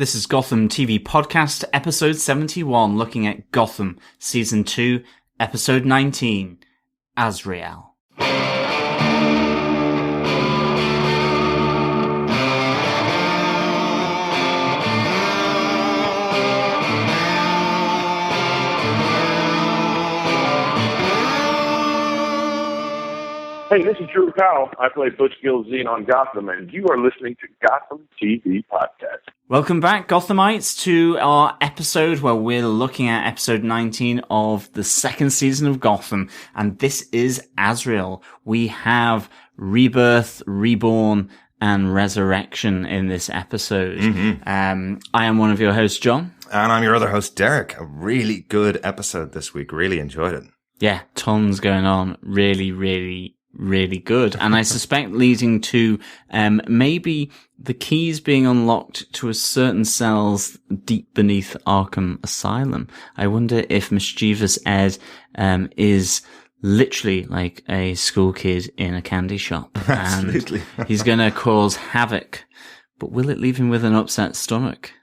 This is Gotham TV Podcast, episode 71, looking at Gotham, season 2, episode 19, Azrael. Hey, this is Drew Powell. I play Butch Gilzine on Gotham, and you are listening to Gotham TV Podcast. Welcome back, Gothamites, to our episode where we're looking at episode 19 of the second season of Gotham, and this is Azrael. We have rebirth, reborn, and resurrection in this episode. I am one of your hosts, John. And I'm your other host, Derek. A really good episode this week. Really enjoyed it. Yeah, tons going on. Really good. And I suspect leading to maybe the keys being unlocked to a certain cells deep beneath Arkham Asylum. I wonder if mischievous Ed is literally like a school kid in a candy shop. Absolutely. And he's going to cause havoc. But will it leave him with an upset stomach?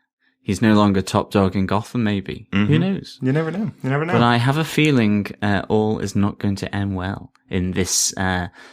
He's no longer top dog in Gotham, maybe. Who knows? You never know. But I have a feeling all is not going to end well in this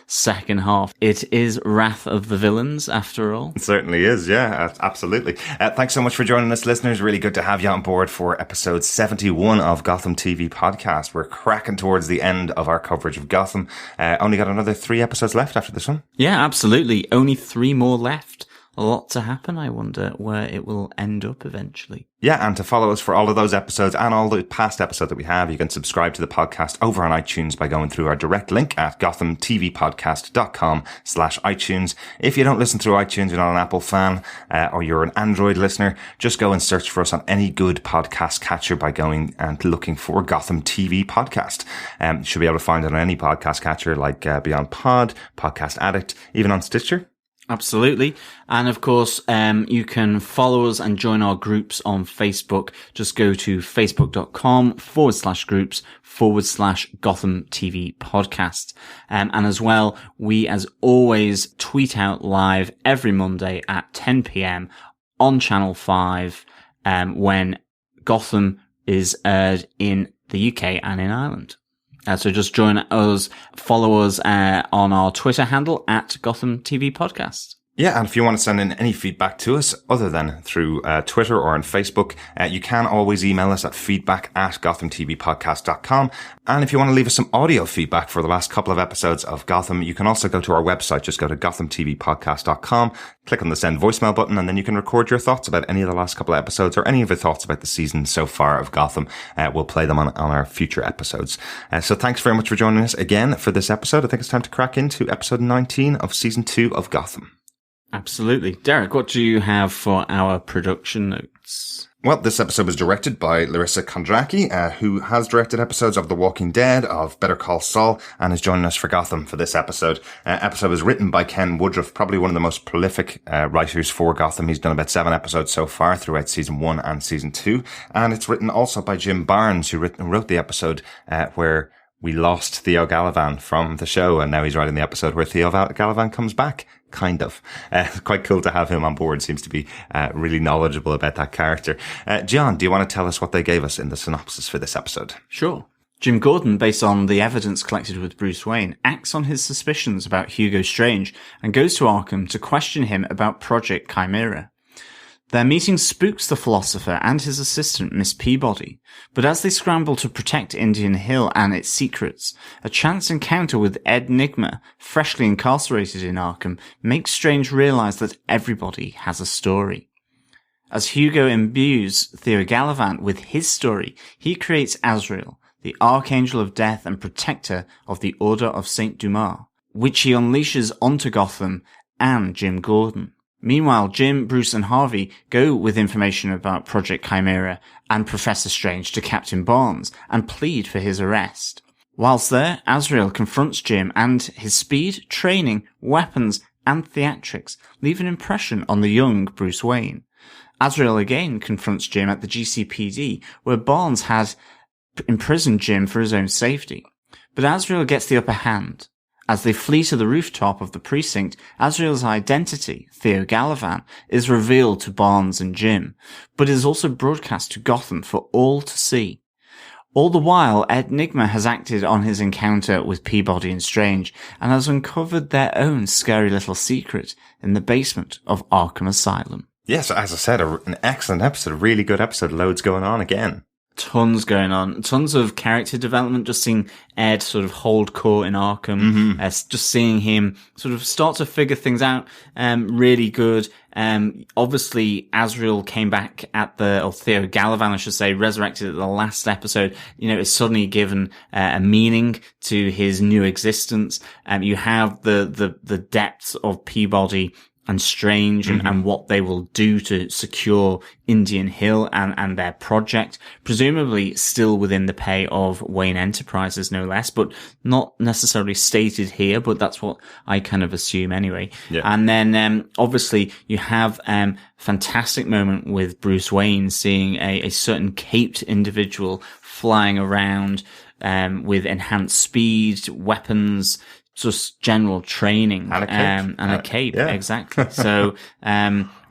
second half. It is Wrath of the Villains, after all. It certainly is, yeah, absolutely. Thanks so much for joining us, listeners. Really good to have you on board for episode 71 of Gotham TV Podcast. We're cracking towards the end of our coverage of Gotham. Only got another 3 episodes left after this one. Yeah, absolutely. Only 3 more left. A lot to happen. I wonder where it will end up eventually. Yeah, and to follow us for all of those episodes and all the past episodes that we have, you can subscribe to the podcast over on iTunes by going through our direct link at gothamtvpodcast.com/iTunes. If you don't listen through iTunes, you're not an Apple fan, or you're an Android listener, just go and search for us on any good podcast catcher by going and looking for Gotham TV Podcast. You should be able to find it on any podcast catcher like Beyond Pod, Podcast Addict, even on Stitcher. Absolutely. And of course, you can follow us and join our groups on Facebook. Just go to facebook.com/groups/Gotham TV Podcast. And as well, we as always tweet out live every Monday at 10 p.m. on Channel 5, when Gotham is aired in the UK and in Ireland. So just join us, follow us on our Twitter handle at Gotham TV Podcast. Yeah, and if you want to send in any feedback to us other than through Twitter or on Facebook, you can always email us at feedback@gothamtvpodcast.com. And if you want to leave us some audio feedback for the last couple of episodes of Gotham, you can also go to our website. Just go to gothamtvpodcast.com, click on the send voicemail button, and then you can record your thoughts about any of the last couple of episodes or any of your thoughts about the season so far of Gotham. We'll play them on our future episodes. So thanks very much for joining us again for this episode. I think it's time to crack into episode 19 of season 2 of Gotham. Absolutely. Derek, what do you have for our production notes? Well, this episode was directed by Larissa Kondracki, who has directed episodes of The Walking Dead, of Better Call Saul, and is joining us for Gotham for this episode. Episode was written by Ken Woodruff, probably one of the most prolific writers for Gotham. He's done about 7 episodes so far throughout season 1 and season 2. And it's written also by Jim Barnes, who wrote the episode where we lost Theo Gallivan from the show, and now he's writing the episode where Theo Gallivan comes back. Kind of. Quite cool to have him on board. Seems to be really knowledgeable about that character. John, do you want to tell us what they gave us in the synopsis for this episode? Sure. Jim Gordon, based on the evidence collected with Bruce Wayne, acts on his suspicions about Hugo Strange and goes to Arkham to question him about Project Chimera. Their meeting spooks the philosopher and his assistant, Miss Peabody, but as they scramble to protect Indian Hill and its secrets, a chance encounter with Ed Nigma, freshly incarcerated in Arkham, makes Strange realize that everybody has a story. As Hugo imbues Theo Gallivan with his story, he creates Azrael, the Archangel of Death and protector of the Order of St. Dumas, which he unleashes onto Gotham and Jim Gordon. Meanwhile, Jim, Bruce and Harvey go with information about Project Chimera and Professor Strange to Captain Barnes and plead for his arrest. Whilst there, Azrael confronts Jim, and his speed, training, weapons and theatrics leave an impression on the young Bruce Wayne. Azrael again confronts Jim at the GCPD, where Barnes had imprisoned Jim for his own safety. But Azrael gets the upper hand, As they flee to the rooftop of the precinct, Azrael's identity, Theo Galavan, is revealed to Barnes and Jim, but is also broadcast to Gotham for all to see. All the while, Ed Nigma has acted on his encounter with Peabody and Strange and has uncovered their own scary little secret in the basement of Arkham Asylum. Yes, as I said, an excellent episode, a really good episode, loads going on again. Tons going on, tons of character development, just seeing Ed sort of hold court in Arkham, just seeing him sort of start to figure things out, really good. Obviously Azrael came back or Theo Galavan, I should say, resurrected at the last episode, is suddenly given a meaning to his new existence. You have the depths of Peabody and Strange and what they will do to secure Indian Hill and their project, presumably still within the pay of Wayne Enterprises, no less, but not necessarily stated here, but that's what I kind of assume anyway. Yeah. And then, obviously you have, fantastic moment with Bruce Wayne seeing a certain caped individual flying around, with enhanced speed, weapons, just general training and a cape. Yeah. Exactly. So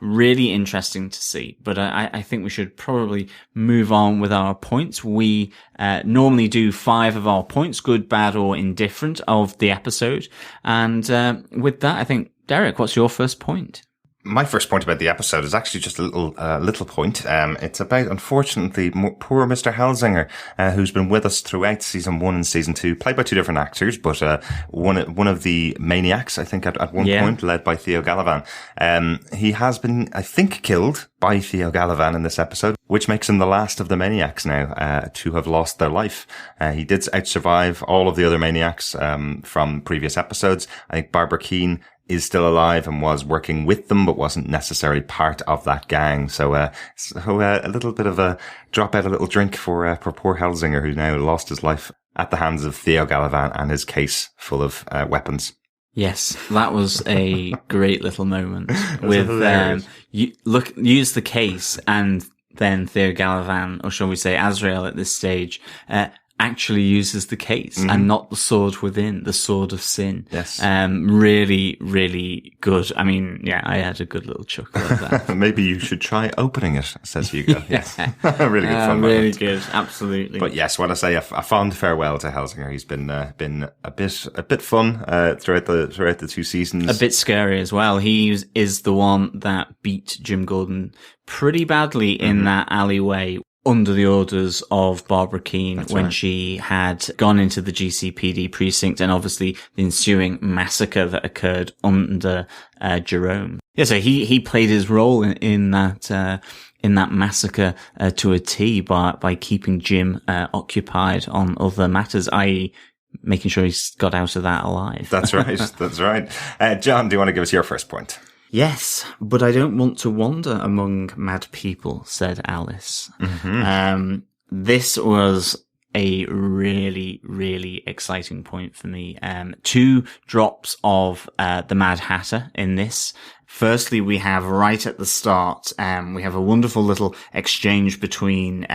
really interesting to see, but I think we should probably move on with our points. We normally do 5 of our points, good, bad, or indifferent, of the episode, and with that, I think, Derek, what's your first point? My first point about the episode is actually just a little point. It's about, unfortunately, poor Mr. Helsinger, who's been with us throughout season 1 and season 2, played by 2 different actors, but one of the maniacs, I think, at one point, led by Theo Galavan. He has been, I think, killed by Theo Galavan in this episode, which makes him the last of the maniacs now to have lost their life. He did outsurvive all of the other maniacs from previous episodes. I think Barbara Keane is still alive and was working with them, but wasn't necessarily part of that gang. So a little bit of a drop out a little drink for poor Helsinger, who now lost his life at the hands of Theo Galavan and his case full of weapons. Yes, that was a great little moment with use the case, and then Theo Galavan, or shall we say Azrael at this stage, actually uses the case and not the sword within, the sword of sin. Yes. Really, really good. I mean, yeah, I had a good little chuckle at that. Maybe you should try opening it, says Hugo. Yes. Really good fun really moment. good. Absolutely. But yes, what I say, a fond farewell to Helsinger. He's been a bit fun, throughout the 2 seasons. A bit scary as well. He is the one that beat Jim Gordon pretty badly in that alleyway, under the orders of Barbara Keane. That's when right. She had gone into the GCPD precinct, and obviously the ensuing massacre that occurred under Jerome. Yeah, so he played his role in that massacre to a T by keeping Jim occupied on other matters, i.e. making sure he got out of that alive. That's right. That's right. John, do you want to give us your first point? Yes, but I don't want to wander among mad people, said Alice. This was a really, really exciting point for me. 2 drops of the Mad Hatter in this. Firstly, we have right at the start, we have a wonderful little exchange between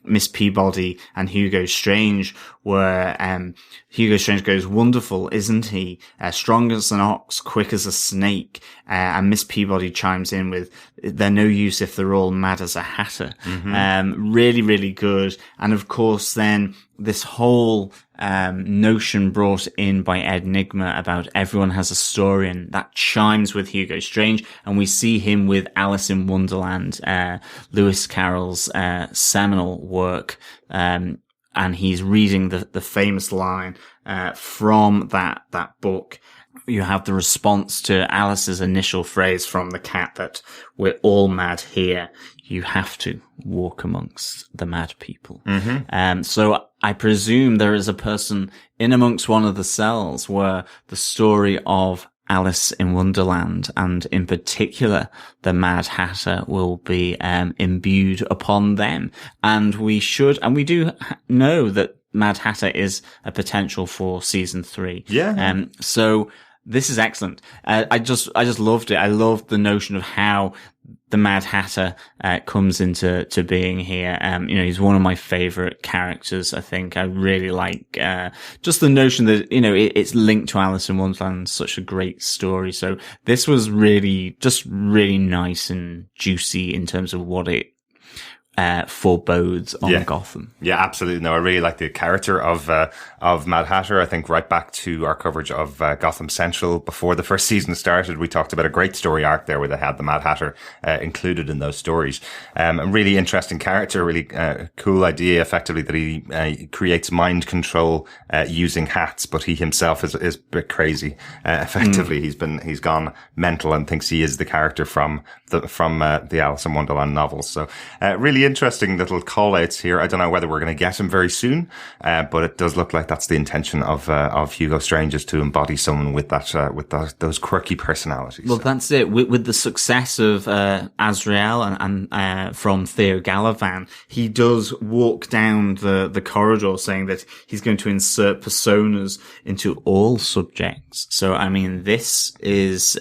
Miss Peabody and Hugo Strange, where Hugo Strange goes, "Wonderful, isn't he? Strong as an ox, quick as a snake." And Miss Peabody chimes in with, "They're no use if they're all mad as a hatter." Really, really good. And of course, then this whole notion brought in by Ed Nigma about everyone has a story, and that chimes with Hugo Strange, and we see him with Alice in Wonderland, Lewis Carroll's seminal work, and he's reading the famous line from that book. You have the response to Alice's initial phrase from the cat that we're all mad here. You have to walk amongst the mad people. So I presume there is a person in amongst one of the cells where the story of Alice in Wonderland, and in particular the Mad Hatter, will be imbued upon them. And we do know that Mad Hatter is a potential for season 3. Yeah. So This is excellent. I just loved it. I loved the notion of how the Mad Hatter comes into being here. He's one of my favorite characters. I think I really like just the notion that it's linked to Alice in Wonderland. Such a great story. So this was really nice and juicy in terms of what it forebodes on Gotham. Yeah, absolutely. No, I really like the character of Mad Hatter. I think right back to our coverage of Gotham Central before the first season started, we talked about a great story arc there where they had the Mad Hatter included in those stories. A really interesting character, really cool idea, effectively, that he creates mind control using hats, but he himself is a bit crazy. Effectively, he's gone mental and thinks he is the character from the Alice in Wonderland novels. So really interesting little call outs here. I don't know whether we're going to get him very soon, but it does look like that's the intention of Hugo Strange, is to embody someone with those quirky personalities. Well, that's it. With the success of Azrael and from Theo Galavan, he does walk down the corridor saying that he's going to insert personas into all subjects. So, I mean, this is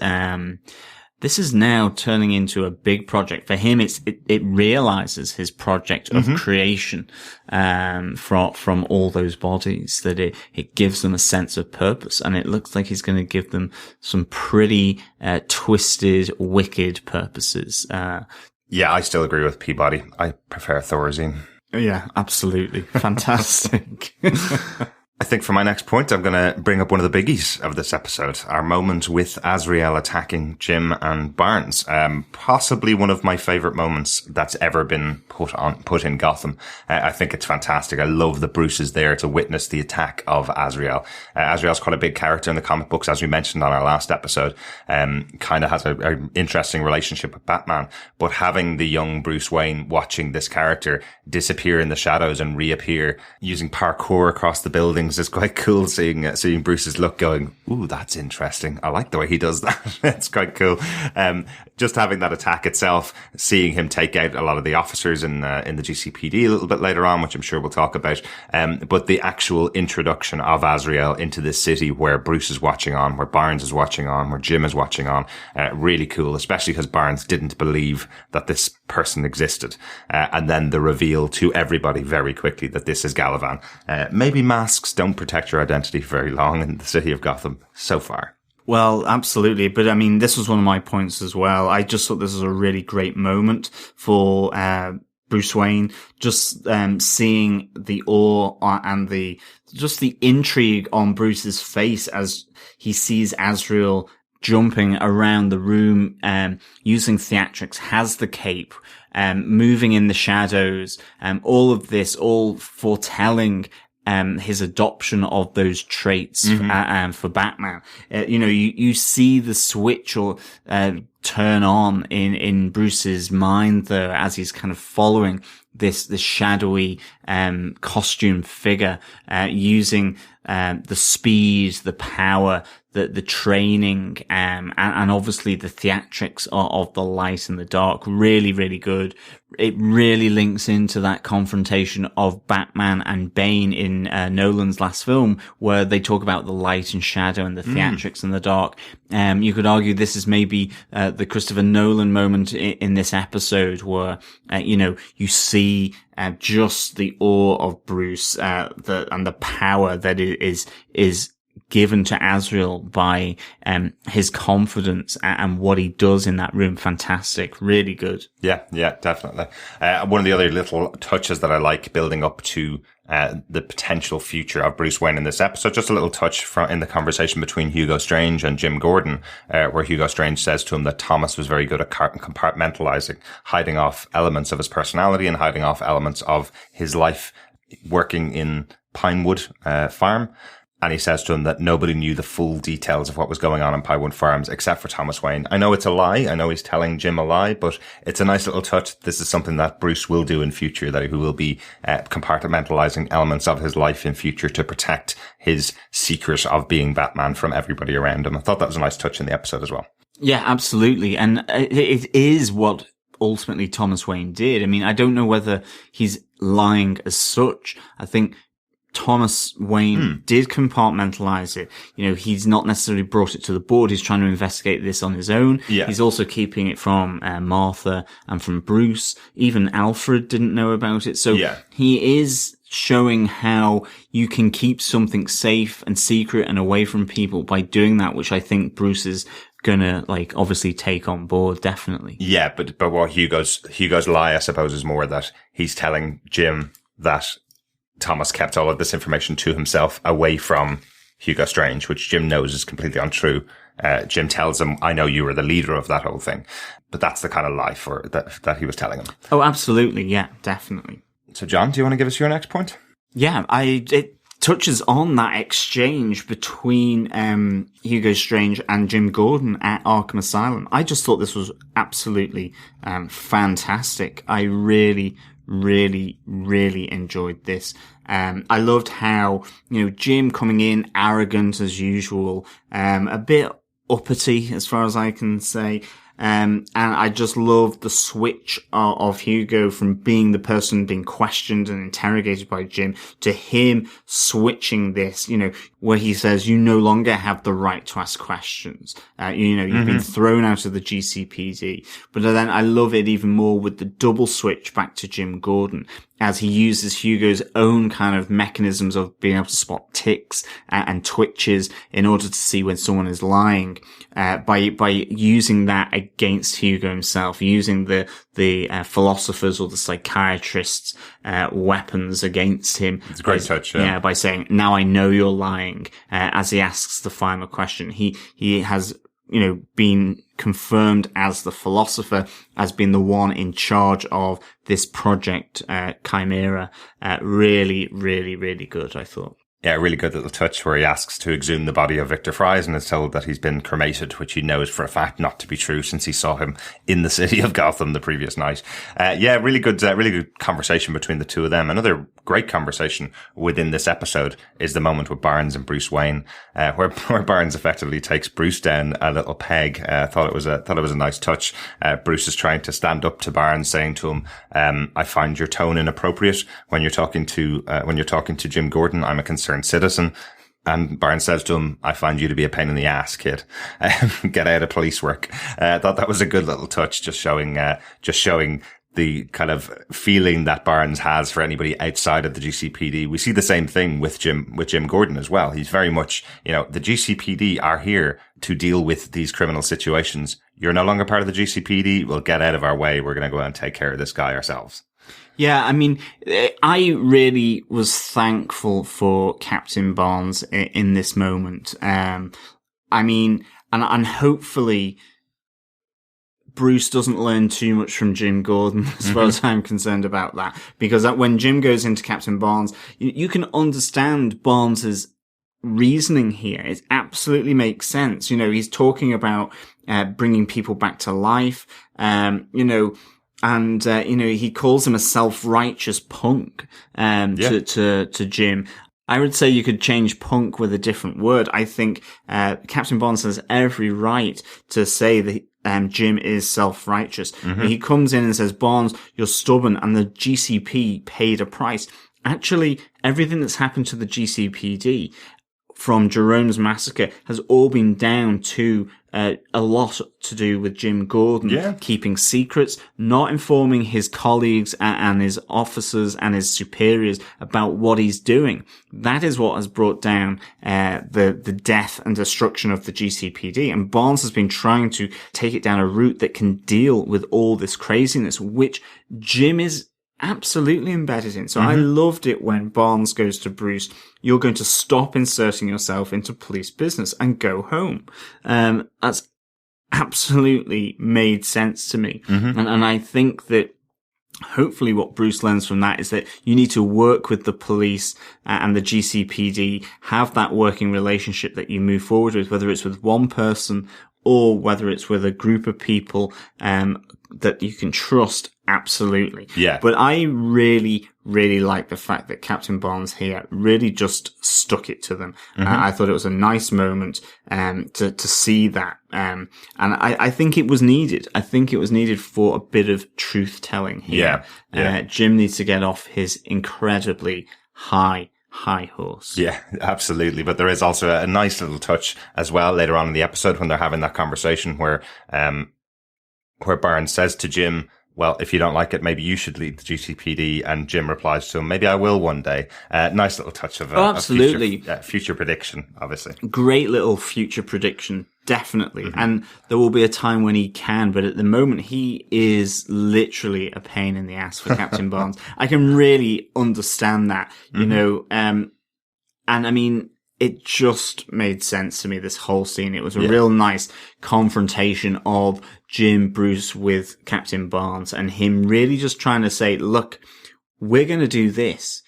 now turning into a big project for him. It realizes his project of creation, from all those bodies, that it gives them a sense of purpose, and it looks like he's going to give them some pretty, twisted, wicked purposes. Yeah, I still agree with Peabody. I prefer Thorazine. Yeah, absolutely. Fantastic. I think for my next point, I'm going to bring up one of the biggies of this episode, our moment with Azrael attacking Jim and Barnes. Possibly one of my favorite moments that's ever been put in Gotham. I think it's fantastic. I love that Bruce is there to witness the attack of Azrael. Azrael's quite a big character in the comic books, as we mentioned on our last episode. Kind of has an interesting relationship with Batman, but having the young Bruce Wayne watching this character disappear in the shadows and reappear using parkour across the buildings is quite cool. Seeing Bruce's look, going, ooh, that's interesting. I like the way he does that. It's quite cool. Just having that attack itself, seeing him take out a lot of the officers in the GCPD a little bit later on, which I'm sure we'll talk about. But the actual introduction of Azrael into this city where Bruce is watching on, where Barnes is watching on, where Jim is watching on, really cool, especially because Barnes didn't believe that this person existed. And then the reveal to everybody very quickly that this is Galavan. Maybe masks don't protect your identity very long in the city of Gotham so far. Well, absolutely. But I mean, this was one of my points as well. I just thought this was a really great moment for Bruce Wayne, just seeing the awe and the intrigue on Bruce's face as he sees Azrael jumping around the room, using theatrics, has the cape, moving in the shadows, all of this, all foretelling his adoption of those traits for Batman. You see the switch or turn on in Bruce's mind though, as he's kind of following this shadowy costume figure, using the speed, the power, the training, and obviously the theatrics of the light and the dark. Really, really good. It really links into that confrontation of Batman and Bane in Nolan's last film, where they talk about the light and shadow and the theatrics and the dark. You could argue this is maybe the Christopher Nolan moment in this episode, where you see just the awe of Bruce, and the power that is given to Azrael by his confidence and what he does in that room. Fantastic. Really good. Yeah, definitely. One of the other little touches that I like building up to the potential future of Bruce Wayne in this episode, just a little touch in the conversation between Hugo Strange and Jim Gordon, where Hugo Strange says to him that Thomas was very good at compartmentalizing, hiding off elements of his personality and hiding off elements of his life working in Pinewood Farm. And he says to him that nobody knew the full details of what was going on in Pinewood Farms except for Thomas Wayne. I know it's a lie. I know he's telling Jim a lie, but it's a nice little touch. This is something that Bruce will do in future, that he will be compartmentalizing elements of his life in future to protect his secret of being Batman from everybody around him. I thought that was a nice touch in the episode as well. Yeah, absolutely. And it is what ultimately Thomas Wayne did. I mean, I don't know whether he's lying as such. I think Thomas Wayne did compartmentalize it. You know, he's not necessarily brought it to the board. He's trying to investigate this on his own. Yeah. He's also keeping it from Martha and from Bruce. Even Alfred didn't know about it. So he is showing how you can keep something safe and secret and away from people by doing that, which I think Bruce is gonna like obviously take on board, definitely. Yeah, but what Hugo's lie, I suppose, is more that he's telling Jim that Thomas kept all of this information to himself away from Hugo Strange, which Jim knows is completely untrue. Jim tells him, I know you were the leader of that whole thing. But that's the kind of lie that he was telling him. Oh, absolutely. Yeah, definitely. So, John, do you want to give us your next point? Yeah, it touches on that exchange between Hugo Strange and Jim Gordon at Arkham Asylum. I just thought this was absolutely fantastic. I really, really, really enjoyed this. I loved how, you know, Jim coming in arrogant as usual, a bit uppity as far as I can say. And I just loved the switch of Hugo from being the person being questioned and interrogated by Jim to him switching this, you know, where he says, you no longer have the right to ask questions. You know, you've been thrown out of the GCPD. But then I love it even more with the double switch back to Jim Gordon as he uses Hugo's own kind of mechanisms of being able to spot ticks and twitches in order to see when someone is lying, by using that against Hugo himself, using the philosophers or the psychiatrists' weapons against him. It's a great touch, yeah. Yeah, by saying, now I know you're lying, as he asks the final question. He has, you know, been confirmed as the philosopher, as being the one in charge of this project, Chimera. Really, really, really good, I thought. Yeah, a really good little touch where he asks to exhume the body of Victor Fries and is told that he's been cremated, which he knows for a fact not to be true since he saw him in the city of Gotham the previous night. Yeah, really good conversation between the two of them. Another great conversation within this episode is the moment with Barnes and Bruce Wayne, where Barnes effectively takes Bruce down a little peg. Thought it was a nice touch. Bruce is trying to stand up to Barnes, saying to him, I find your tone inappropriate when you're talking to Jim Gordon. I'm a concerned citizen. And Barnes says to him, I find you to be a pain in the ass, kid. Get out of police work. I thought that was a good little touch, just showing the kind of feeling that Barnes has for anybody outside of the GCPD. We see the same thing with Jim Gordon as well. He's very much, you know, the GCPD are here to deal with these criminal situations. You're no longer part of the GCPD. We'll get out of our way. We're going to go out and take care of this guy ourselves. Yeah, I mean, I really was thankful for Captain Barnes in this moment. I mean, and hopefully Bruce doesn't learn too much from Jim Gordon as far as I'm concerned about that. Because when Jim goes into Captain Barnes, you can understand Barnes's reasoning here. It absolutely makes sense. You know, he's talking about bringing people back to life, you know, and, you know, he calls him a self-righteous punk, to Jim. I would say you could change punk with a different word. I think, Captain Barnes has every right to say that, Jim is self-righteous. He comes in and says, Barnes, you're stubborn, and the GCP paid a price. Actually, everything that's happened to the GCPD from Jerome's massacre has all been down to a lot to do with Jim Gordon keeping secrets, not informing his colleagues and his officers and his superiors about what he's doing. That is what has brought down the death and destruction of the GCPD. And Barnes has been trying to take it down a route that can deal with all this craziness, which Jim is absolutely embedded in. So I loved it when Barnes goes to Bruce, you're going to stop inserting yourself into police business and go home. That's absolutely made sense to me. And I think that hopefully what Bruce learns from that is that you need to work with the police and the GCPD, have that working relationship that you move forward with, whether it's with one person or whether it's with a group of people that you can trust. Absolutely. Yeah. But I really, really like the fact that Captain Barnes here really just stuck it to them. I thought it was a nice moment to see that. And I think it was needed. I think it was needed for a bit of truth telling here. Yeah. Jim needs to get off his incredibly high high horse. Yeah, absolutely. But there is also a nice little touch as well later on in the episode when they're having that conversation where Barnes says to Jim, well, if you don't like it, maybe you should lead the GCPD. And Jim replies to him, maybe I will one day. Nice little touch of absolutely. Future prediction, obviously. Great little future prediction, definitely. Mm-hmm. And there will be a time when he can, but at the moment he is literally a pain in the ass for Captain Barnes. I can really understand that, you know, and I mean, it just made sense to me, this whole scene. It was a real nice confrontation of Jim, Bruce with Captain Barnes and him really just trying to say, look, we're going to do this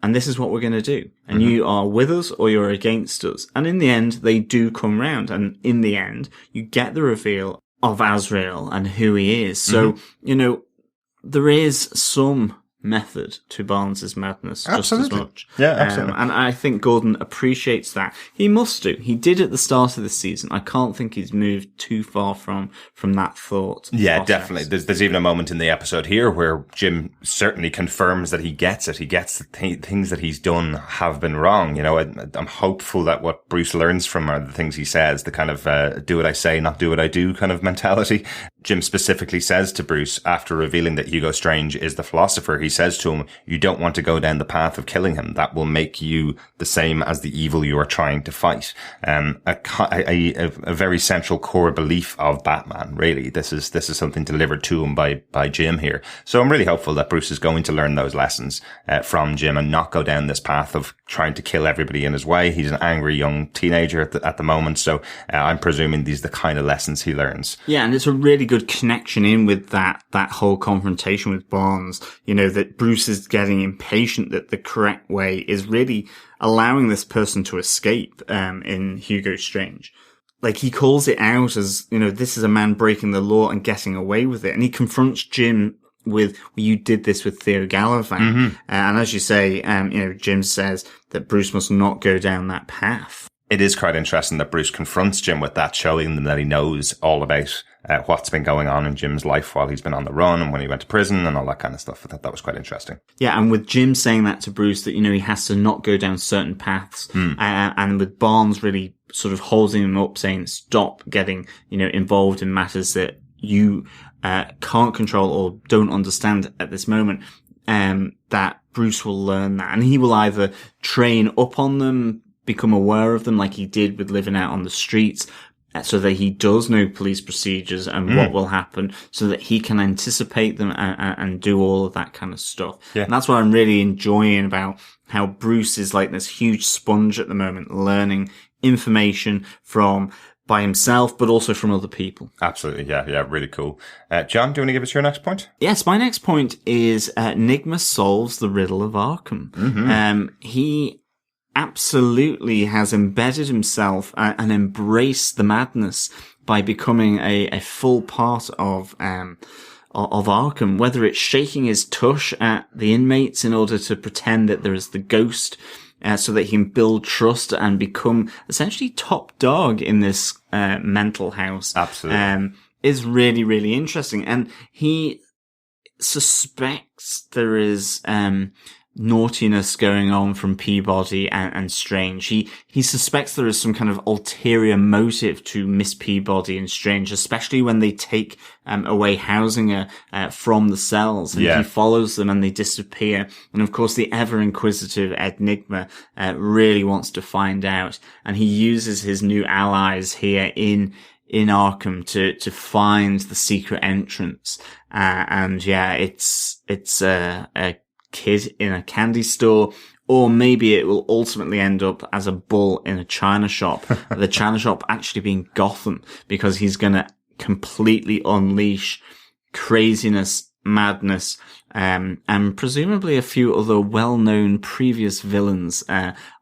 and this is what we're going to do. And you are with us or you're against us. And in the end, they do come round. And in the end, you get the reveal of Azrael and who he is. So, you know, there is some method to Barnes's madness just as much. Yeah, absolutely. And I think Gordon appreciates that. He must do. He did at the start of the season. I can't think he's moved too far from that thought. Yeah, process. definitely. There's even a moment in the episode here where Jim certainly confirms that he gets it. He gets the things that he's done have been wrong. You know, I'm hopeful that what Bruce learns from are the things he says, the kind of do what I say, not do what I do kind of mentality. Jim specifically says to Bruce, after revealing that Hugo Strange is the philosopher, he says to him, you don't want to go down the path of killing him. That will make you the same as the evil you are trying to fight. A very central core belief of Batman, really. This is something delivered to him by Jim here. So I'm really hopeful that Bruce is going to learn those lessons from Jim and not go down this path of trying to kill everybody in his way. He's an angry young teenager at the moment. So I'm presuming these are the kind of lessons he learns. Yeah, and it's a really good connection in with that whole confrontation with Barnes, you know, that Bruce is getting impatient that the correct way is really allowing this person to escape, in Hugo Strange. Like, he calls it out as, you know, this is a man breaking the law and getting away with it. And he confronts Jim with, well, you did this with Theo Gallivant. And as you say, you know, Jim says that Bruce must not go down that path. It is quite interesting that Bruce confronts Jim with that, showing them that he knows all about what's been going on in Jim's life while he's been on the run and when he went to prison and all that kind of stuff. I thought that was quite interesting. Yeah, and with Jim saying that to Bruce, that, you know, he has to not go down certain paths, and with Barnes really sort of holding him up, saying, stop getting, you know, involved in matters that you can't control or don't understand at this moment, that Bruce will learn that. And he will either train up on them, become aware of them like he did with living out on the streets, so that he does know police procedures and what will happen, so that he can anticipate them and do all of that kind of stuff. Yeah. And that's what I'm really enjoying about how Bruce is like this huge sponge at the moment, learning information by himself, but also from other people. Absolutely. Yeah. Really cool. John, do you want to give us your next point? Yes. My next point is, Enigma solves the riddle of Arkham. He absolutely has embedded himself and embraced the madness by becoming a full part of Arkham, whether it's shaking his tush at the inmates in order to pretend that there is the ghost, so that he can build trust and become essentially top dog in this mental house. Absolutely. Is really, really interesting. And he suspects there is naughtiness going on from Peabody and Strange. He suspects there is some kind of ulterior motive to Miss Peabody and Strange, especially when they take away Hausinger from the cells, and he follows them and they disappear. And of course, the ever-inquisitive Enigma really wants to find out, and he uses his new allies here in Arkham to find the secret entrance. And yeah, it's a kid in a candy store, or maybe it will ultimately end up as a bull in a china shop. The china shop actually being Gotham, because he's going to completely unleash craziness, madness, and presumably a few other well-known previous villains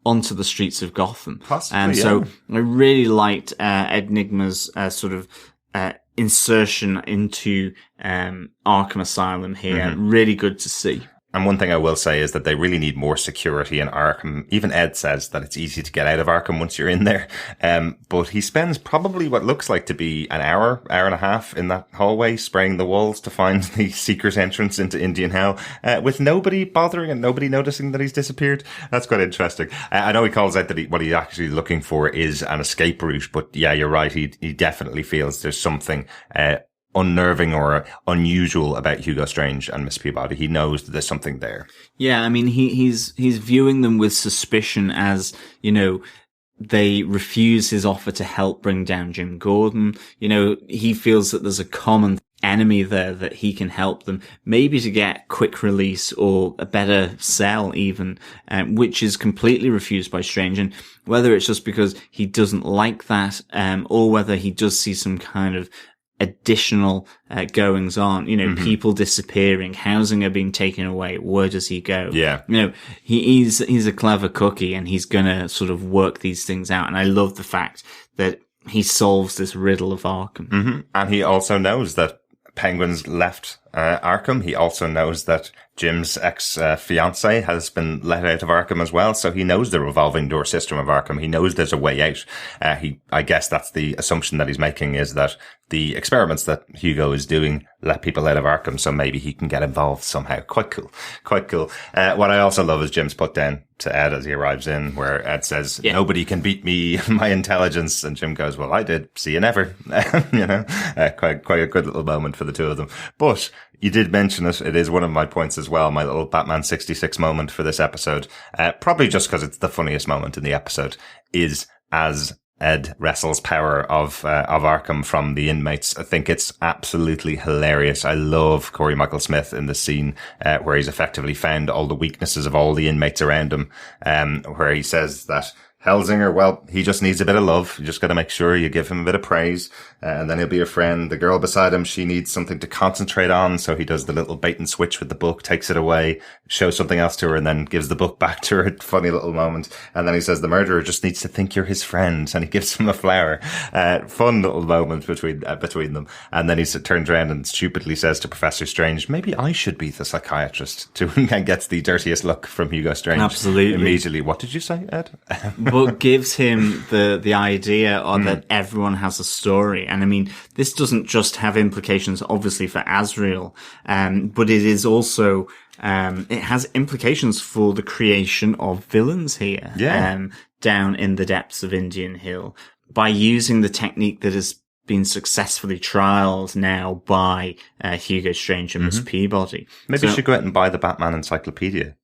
onto the streets of Gotham. Possibly, so I really liked Enigma's sort of insertion into Arkham Asylum here. Really good to see. And one thing I will say is that they really need more security in Arkham. Even Ed says that it's easy to get out of Arkham once you're in there. But he spends probably what looks like to be an hour and a half in that hallway spraying the walls to find the secret entrance into Indian Hell, with nobody bothering and nobody noticing that he's disappeared. That's quite interesting. I know he calls out that what he's actually looking for is an escape route, but yeah, you're right. He definitely feels there's something, unnerving or unusual about Hugo Strange and Miss Peabody. He knows that there's something there. Yeah, I mean, he's viewing them with suspicion as, you know, they refuse his offer to help bring down Jim Gordon. You know, he feels that there's a common enemy there that he can help them, maybe to get quick release or a better sell even, which is completely refused by Strange. And whether it's just because he doesn't like that, or whether he does see some kind of additional goings on, you know, people disappearing, housing are being taken away. Where does he go? Yeah. You know, he's a clever cookie and he's gonna sort of work these things out. And I love the fact that he solves this riddle of Arkham. And he also knows that Penguin's left Arkham. He also knows that Jim's ex-fiancée has been let out of Arkham as well. So he knows the revolving door system of Arkham. He knows there's a way out. I guess that's the assumption that he's making, is that the experiments that Hugo is doing let people out of Arkham. So maybe he can get involved somehow. Quite cool. What I also love is Jim's put down to Ed as he arrives in, where Ed says, nobody can beat me, my intelligence. And Jim goes, well, I did. See you never. You know, quite a good little moment for the two of them. But you did mention it. It is one of my points as well. My little Batman 66 moment for this episode, probably just because it's the funniest moment in the episode, is as Ed wrestles power of Arkham from the inmates. I think it's absolutely hilarious. I love Corey Michael Smith in the scene, where he's effectively found all the weaknesses of all the inmates around him, where he says that Helsinger, well, he just needs a bit of love. You just got to make sure you give him a bit of praise, and then he'll be your friend. The girl beside him, she needs something to concentrate on, so he does the little bait and switch with the book, takes it away, shows something else to her, and then gives the book back to her. Funny little moment. And then he says the murderer just needs to think you're his friend, and he gives him a flower. Fun little moment between them. And then he turns around and stupidly says to Professor Strange, maybe I should be the psychiatrist, and gets the dirtiest look from Hugo Strange. Absolutely. Immediately. What did you say, Ed? But gives him the idea that everyone has a story. And I mean, this doesn't just have implications, obviously, for Azrael, but it is also, it has implications for the creation of villains here, down in the depths of Indian Hill, by using the technique that has been successfully trialed now by Hugo Strange and Miss Peabody. Maybe you should go out and buy the Batman encyclopedia.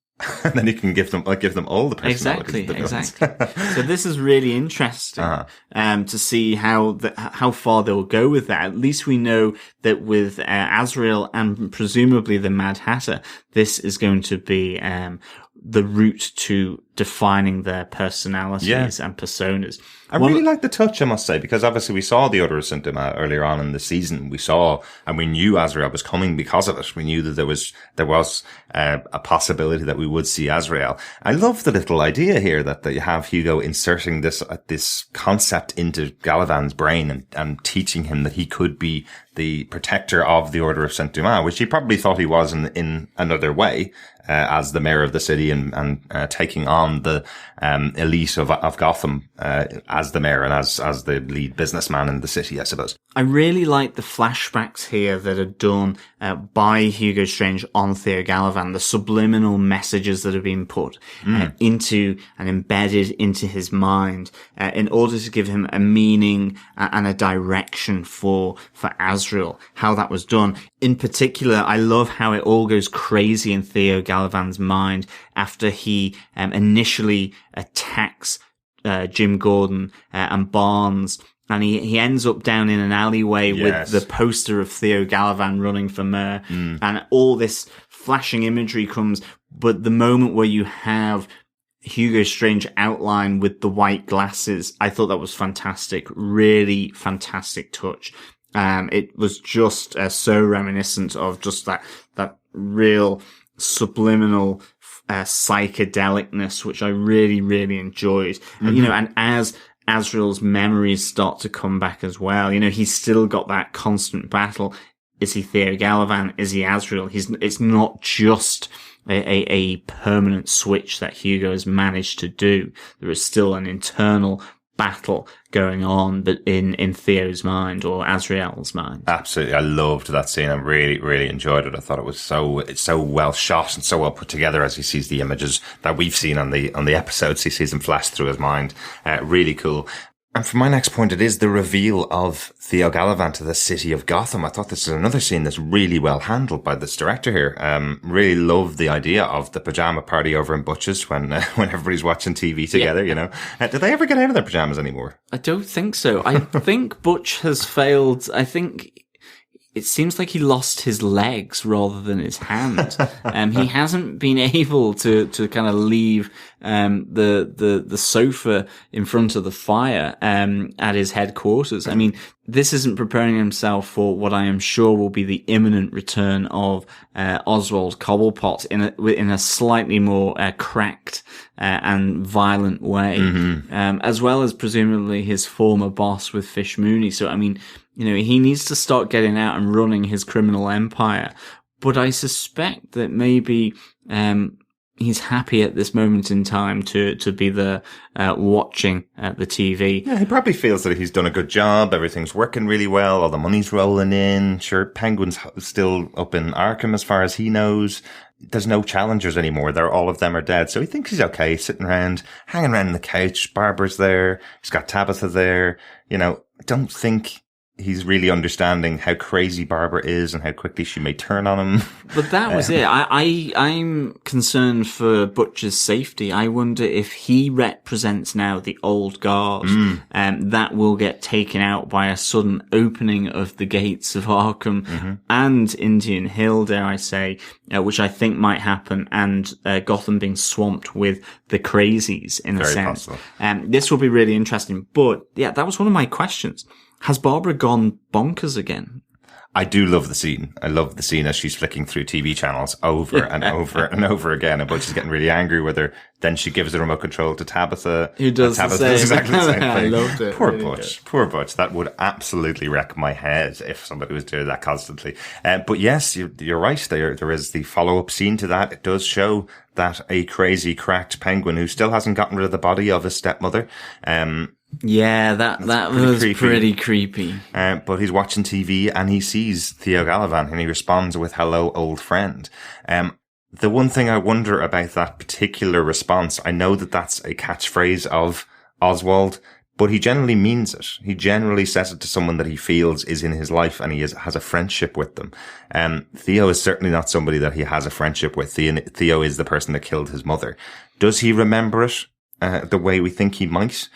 And then you can give them all the personalities. Exactly. So this is really interesting, to see how far they'll go with that. At least we know that with Azrael and presumably the Mad Hatter, this is going to be the route to defining their personalities and personas. I really like the touch, I must say, because obviously we saw the Order of St. Dumas earlier on in the season. We saw, and we knew Azrael was coming because of it. We knew that there was a possibility that we would see Azrael. I love the little idea here that you have Hugo inserting this concept into Gallivan's brain and teaching him that he could be the protector of the Order of St. Dumas, which he probably thought he was in another way, as the mayor of the city and taking on the elite of Gotham as the mayor and as the lead businessman in the city, I suppose. I really like the flashbacks here that are done by Hugo Strange on Theo Gallivan, the subliminal messages that have been put into and embedded into his mind in order to give him a meaning and a direction for Azrael, how that was done. In particular, I love how it all goes crazy in Theo Gallivan's mind after he initially attacks Jim Gordon and Barnes, and he ends up down in an alleyway with the poster of Theo Gallivan running for mayor, and all this flashing imagery comes, but the moment where you have Hugo Strange outline with the white glasses, I thought that was fantastic. Really fantastic touch. It was just so reminiscent of just that real subliminal psychedelicness, which I really, really enjoyed. And, and as Azrael's memories start to come back as well, he's still got that constant battle. Is he Theo Gallivan? Is he Azrael? It's not just a permanent switch that Hugo has managed to do. There is still an internal battle going on, but in Theo's mind or Azrael's mind. Absolutely. I loved that scene. I really, really enjoyed it. I thought it's so well shot and so well put together as he sees the images that we've seen on the episodes. He sees them flash through his mind. Really cool. And for my next point, it is the reveal of Theo Gallivan to the city of Gotham. I thought this is another scene that's really well handled by this director here. Really loved the idea of the pajama party over in Butch's when everybody's watching TV together, you know. Did they ever get out of their pajamas anymore? I don't think so. I think Butch has failed. I think it seems like he lost his legs rather than his hand. He hasn't been able to kind of leave the sofa in front of the fire at his headquarters. I mean, this isn't preparing himself for what I am sure will be the imminent return of Oswald Cobblepot in a slightly more cracked and violent way, as well as presumably his former boss with Fish Mooney. So, I mean, you know, he needs to start getting out and running his criminal empire. But I suspect that maybe he's happy at this moment in time to be watching the TV. Yeah, he probably feels that he's done a good job. Everything's working really well. All the money's rolling in. Sure, Penguin's still up in Arkham as far as he knows. There's no challengers anymore. All of them are dead. So he thinks he's okay, sitting around, hanging around on the couch. Barbara's there. He's got Tabitha there. You know, I don't think he's really understanding how crazy Barbara is and how quickly she may turn on him. But that was it. I'm concerned for Butcher's safety. I wonder if he represents now the old guard, that will get taken out by a sudden opening of the gates of Arkham and Indian Hill, dare I say, which I think might happen, and Gotham being swamped with the crazies in a sense. This will be really interesting. But yeah, that was one of my questions. Has Barbara gone bonkers again? I do love the scene. I love the scene as she's flicking through TV channels over and over and over again. And Butch is getting really angry with her. Then she gives the remote control to Tabitha. Who does the same. Exactly the same thing. I loved it. Poor really Butch. Good. Poor Butch. That would absolutely wreck my head if somebody was doing that constantly. But yes, you're right. There is the follow-up scene to that. It does show that a crazy, cracked Penguin who still hasn't gotten rid of the body of his stepmother, yeah, that was pretty creepy. But he's watching TV and he sees Theo Gallivan and he responds with, "Hello, old friend." The one thing I wonder about that particular response, I know that that's a catchphrase of Oswald, but he generally means it. He generally says it to someone that he feels is in his life and he has a friendship with them. Theo is certainly not somebody that he has a friendship with. Theo is the person that killed his mother. Does he remember it the way we think he might?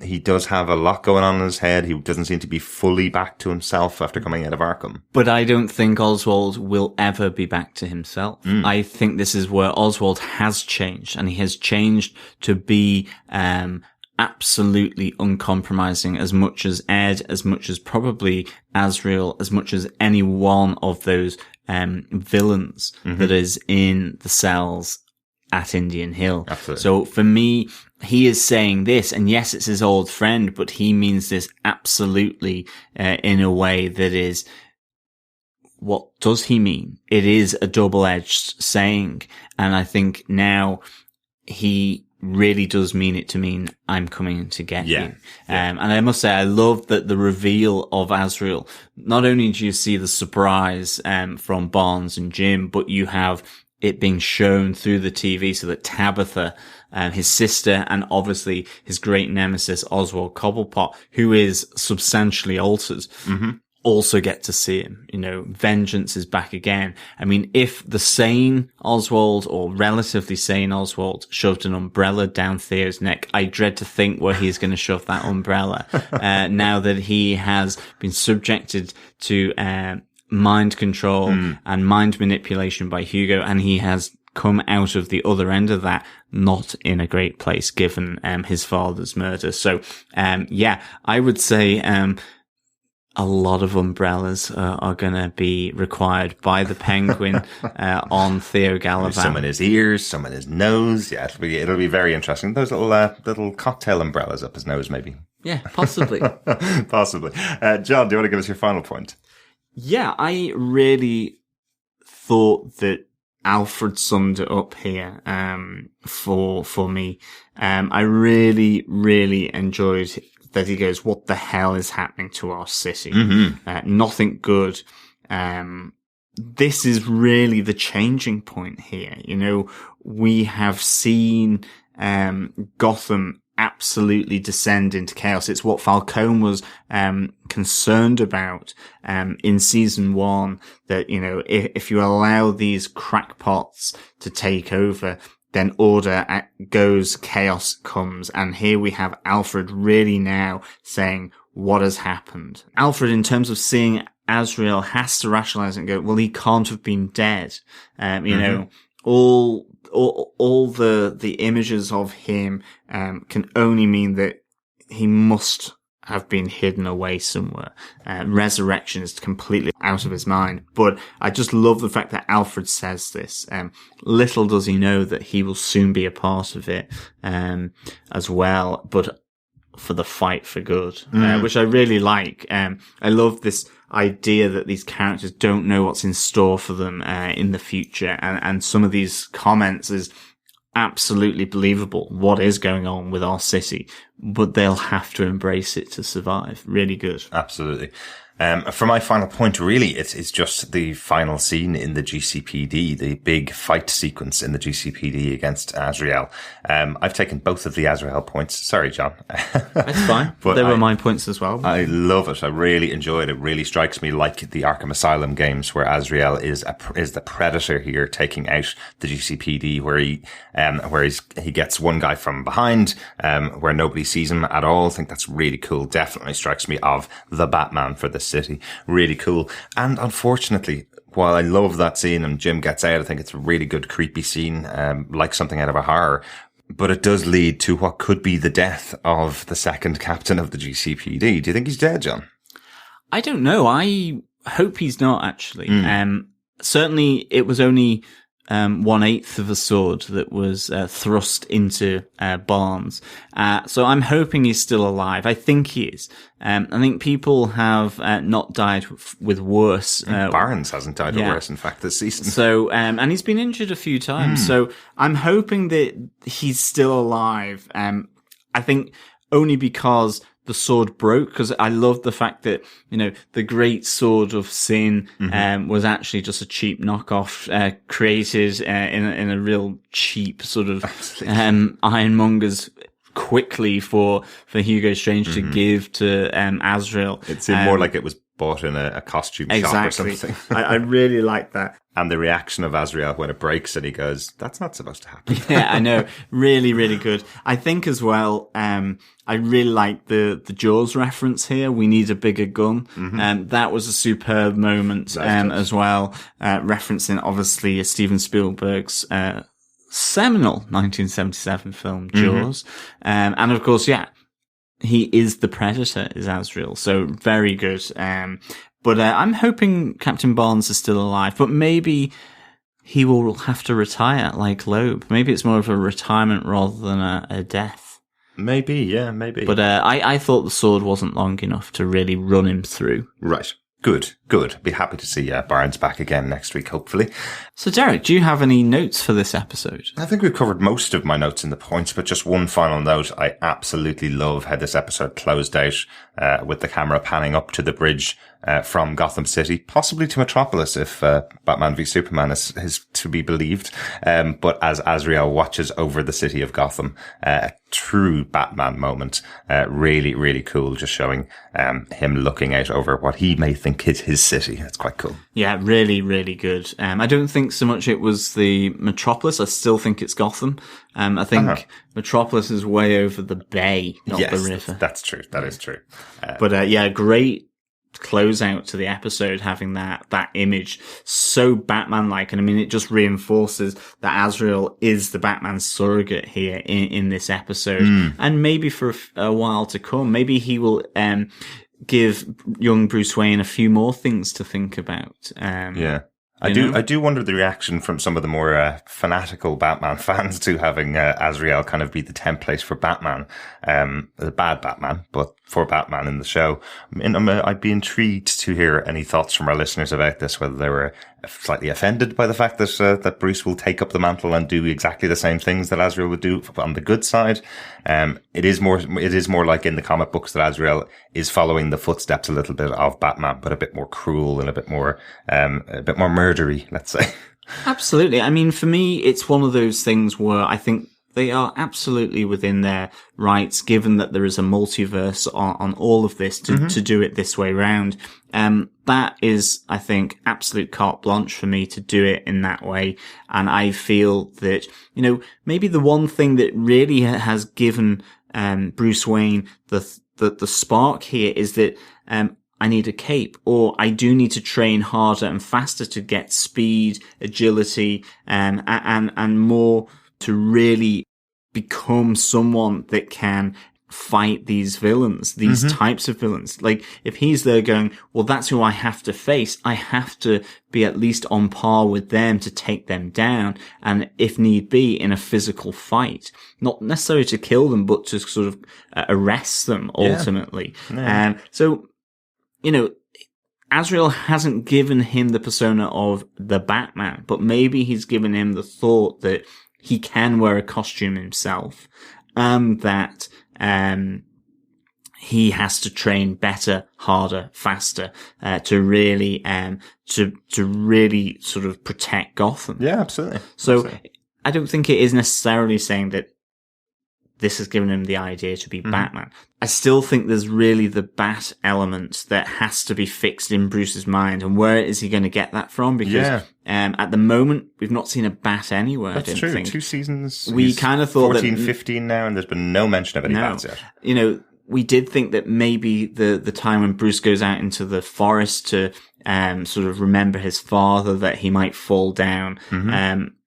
He does have a lot going on in his head. He doesn't seem to be fully back to himself after coming out of Arkham. But I don't think Oswald will ever be back to himself. I think this is where Oswald has changed, and he has changed to be absolutely uncompromising, as much as Ed, as much as probably Azrael, as much as any one of those villains that is in the cells at Indian Hill. Absolutely. So for me, he is saying this, and yes, it's his old friend, but he means this absolutely in a way that is, what does he mean? It is a double-edged saying, and I think now he really does mean it to mean, I'm coming to get you. And I must say, I love that the reveal of Azrael. Not only do you see the surprise from Barnes and Jim, but you have it being shown through the TV so that Tabitha, his sister, and obviously his great nemesis, Oswald Cobblepot, who is substantially altered, also get to see him. You know, vengeance is back again. I mean, if the sane Oswald, or relatively sane Oswald, shoved an umbrella down Theo's neck, I dread to think where he's going to shove that umbrella now that he has been subjected to mind control and mind manipulation by Hugo, and he has come out of the other end of that not in a great place given his father's murder. So I would say a lot of umbrellas are going to be required by the Penguin on Theo Gallivan. Some in his ears, some in his nose. Yeah, it'll be very interesting. Those little cocktail umbrellas up his nose, maybe. Yeah, possibly. Possibly. John, do you want to give us your final point? Yeah, I really thought that Alfred summed it up here, for me. I really, really enjoyed that he goes, what the hell is happening to our city? Nothing good. This is really the changing point here. You know, we have seen, Gotham absolutely descend into chaos. It's what Falcone was concerned about in season 1, that, you know, if you allow these crackpots to take over, then order goes, chaos comes. And here we have Alfred really now saying, what has happened? Alfred, in terms of seeing Azrael, has to rationalize and go, well, he can't have been dead. You know, all the images of him can only mean that he must have been hidden away somewhere. Resurrection is completely out of his mind. But I just love the fact that Alfred says this. Little does he know that he will soon be a part of it as well, but for the fight for good, which I really like. I love this idea that these characters don't know what's in store for them in the future, and some of these comments is absolutely believable. What is going on with our city? But they'll have to embrace it to survive. Really good. Absolutely. For my final point, really, it's just the final scene in the GCPD, the big fight sequence in the GCPD against Azrael. I've taken both of the Azrael points. Sorry, John. That's fine. But they were my points as well. I love it. I really enjoyed it. It really strikes me like the Arkham Asylum games, where Azrael is the predator here, taking out the GCPD, where he gets one guy from behind, where nobody sees him at all. I think that's really cool. Definitely strikes me of the Batman for the city. Really cool. And unfortunately, while I love that scene and Jim gets out, I think it's a really good creepy scene, like something out of a horror. But it does lead to what could be the death of the second captain of the GCPD. Do you think he's dead, John? I don't know. I hope he's not, actually. Certainly it was only 1/8 of a sword that was thrust into Barnes. So I'm hoping he's still alive. I think he is. I think people have not died with worse. Barnes hasn't died with worse, in fact, this season. So, and he's been injured a few times. So I'm hoping that he's still alive. I think only because the sword broke, because I love the fact that, you know, the great sword of sin was actually just a cheap knockoff created in a real cheap sort of ironmonger's quickly for Hugo Strange to give to Azrael. It seemed more like it was bought in a costume shop or something. I really like that. And the reaction of Azrael when it breaks and he goes, that's not supposed to happen. Yeah, I know. Really, really good. I think as well, I really like the Jaws reference here. We need a bigger gun. That was a superb moment, as well, referencing obviously Steven Spielberg's, seminal 1977 film, Jaws. And of course, he is the predator, is Azrael. So very good. But I'm hoping Captain Barnes is still alive, but maybe he will have to retire like Loeb. Maybe it's more of a retirement rather than a death. Maybe, yeah, maybe. But I thought the sword wasn't long enough to really run him through. Right. Good. Be happy to see Barnes back again next week, hopefully. So, Derek, do you have any notes for this episode? I think we've covered most of my notes in the points, but just one final note. I absolutely love how this episode closed out with the camera panning up to the bridge from Gotham City, possibly to Metropolis if Batman v Superman is to be believed. But as Azrael watches over the city of Gotham, a true Batman moment. Really, really cool, just showing him looking out over what he may think is his city. That's quite cool. Yeah, really, really good. I don't think so much it was the Metropolis. I still think it's Gotham. I think Metropolis is way over the bay, not the river. That's true. That is true. But great close out to the episode, having that image so Batman-like. And I mean, it just reinforces that Azrael is the Batman surrogate here in this episode. And maybe for a while to come, maybe he will give young Bruce Wayne a few more things to think about. I do wonder the reaction from some of the more fanatical Batman fans to having Azrael kind of be the template for Batman, the bad Batman, but for Batman in the show. I'd be intrigued to hear any thoughts from our listeners about this, whether they were slightly offended by the fact that that Bruce will take up the mantle and do exactly the same things that Azrael would do on the good side. It is more like in the comic books that Azrael is following the footsteps a little bit of Batman, but a bit more cruel and a bit more murdery, let's say. Absolutely. I mean, for me, it's one of those things where I think they are absolutely within their rights, given that there is a multiverse on all of this to do it this way round. That is, I think, absolute carte blanche for me to do it in that way. And I feel that, maybe the one thing that really has given, Bruce Wayne the spark here is that, I need a cape, or I do need to train harder and faster to get speed, agility, and more to really become someone that can fight these villains, these types of villains. Like, if he's there going, well, that's who I have to face. I have to be at least on par with them to take them down. And if need be, in a physical fight, not necessarily to kill them, but to sort of arrest them ultimately. Yeah. So, Azrael hasn't given him the persona of the Batman, but maybe he's given him the thought that he can wear a costume himself, that he has to train better, harder, faster, to really sort of protect Gotham. Yeah, absolutely. So absolutely. I don't think it is necessarily saying that this has given him the idea to be Batman. I still think there's really the bat element that has to be fixed in Bruce's mind. And where is he going to get that from? Because at the moment, we've not seen a bat anywhere. That's I don't true. think. 2 seasons. We kind of thought 14, 15 now, and there's been no mention of any bats yet. We did think that maybe the time when Bruce goes out into the forest to sort of remember his father, that he might fall down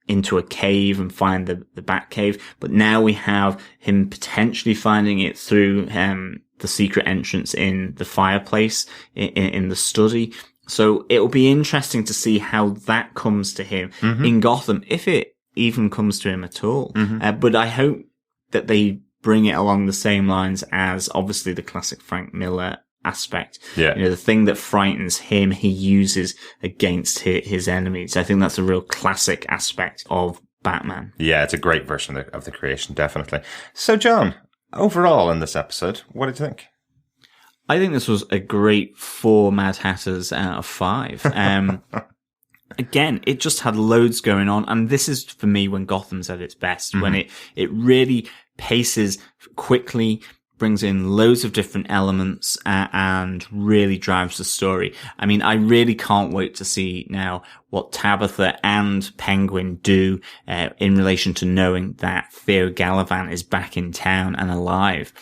into a cave and find the bat cave. But now we have him potentially finding it through the secret entrance in the fireplace in the study. So it'll be interesting to see how that comes to him in Gotham, if it even comes to him at all. But I hope that they bring it along the same lines as obviously the classic Frank Miller aspect. Yeah. The thing that frightens him, he uses against his enemies. I think that's a real classic aspect of Batman. Yeah, it's a great version of the creation, definitely. So, John, overall in this episode, what did you think? I think this was a great 4 Mad Hatters out of 5. Again, it just had loads going on, and this is, for me, when Gotham's at its best, when it really paces quickly, brings in loads of different elements, and really drives the story. I mean, I really can't wait to see now what Tabitha and Penguin do in relation to knowing that Theo Galavan is back in town and alive,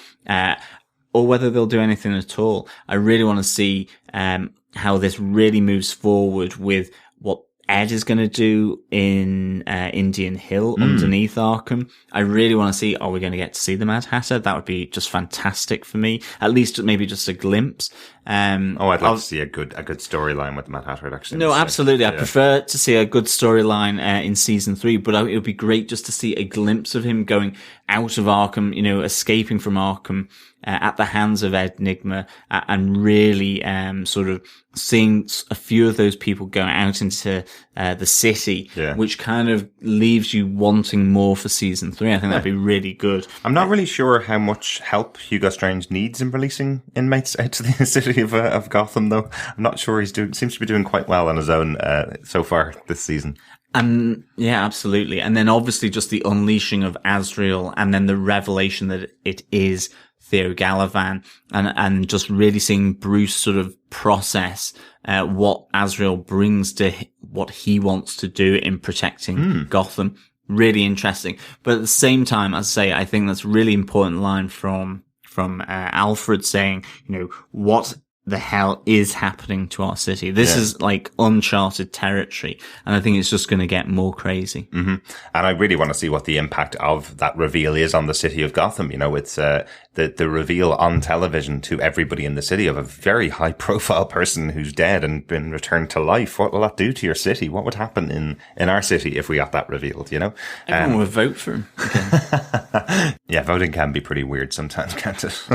or whether they'll do anything at all. I really want to see how this really moves forward with what Ed is going to do in Indian Hill underneath Arkham. I really want to see, are we going to get to see the Mad Hatter? That would be just fantastic for me. At least maybe just a glimpse. I'd like to see a good storyline with the Mad Hatter, actually. No, absolutely. I prefer to see a good storyline in season 3, but it would be great just to see a glimpse of him going out of Arkham, escaping from Arkham at the hands of Ed Nigma, and really sort of seeing a few of those people go out into the city, which kind of leaves you wanting more for season 3. I think that'd be really good. I'm not really sure how much help Hugo Strange needs in releasing inmates out to the city of Gotham, though. I'm not sure seems to be doing quite well on his own so far this season. And yeah, absolutely. And then obviously just the unleashing of Azrael, and then the revelation that it is Theo Galavan, and just really seeing Bruce sort of process what Azrael brings to what he wants to do in protecting Gotham. Really interesting. But at the same time, as I say, I think that's a really important line from Alfred saying, what the hell is happening to our city. This is like uncharted territory, and I think it's just going to get more crazy. Mm-hmm. And I really want to see what the impact of that reveal is on the city of Gotham. You know, it's the reveal on television to everybody in the city of a very high profile person who's dead and been returned to life. What will that do to your city? What would happen in our city if we got that revealed, you know? Everyone would vote for him. Yeah, voting can be pretty weird sometimes, can't it?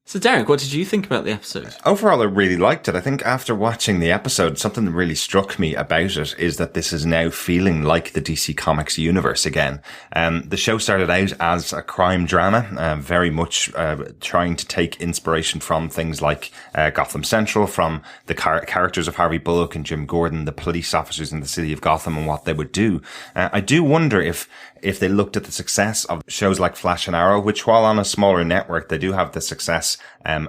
So, Derek, what did you think about the episode? Overall, I really liked it. I think after watching the episode, something that really struck me about it is that this is now feeling like the DC Comics universe again. The show started out as a crime drama, very much trying to take inspiration from things like Gotham Central, from the characters of Harvey Bullock and Jim Gordon, the police officers in the city of Gotham and what they would do. I do wonder if they looked at the success of shows like Flash and Arrow, which while on a smaller network, they do have the success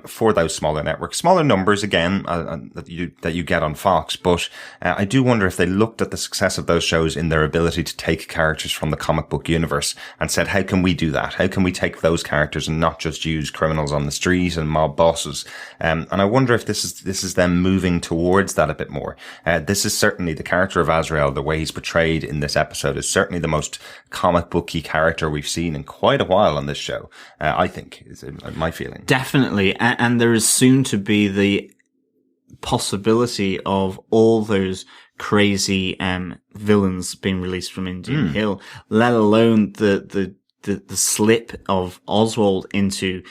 for those smaller networks, smaller numbers again that you get on Fox. But I do wonder if they looked at the success of those shows in their ability to take characters from the comic book universe and said, how can we do that? How can we take those characters and not just use criminals on the street and mob bosses? And I wonder if this is them moving towards that a bit more. This is certainly the character of Azrael, the way he's portrayed in this episode is certainly the most comic booky character we've seen in quite a while on this show. I think is my feeling. Definitely. And there is soon to be the possibility of all those crazy villains being released from Indian Hill, let alone the slip of Oswald into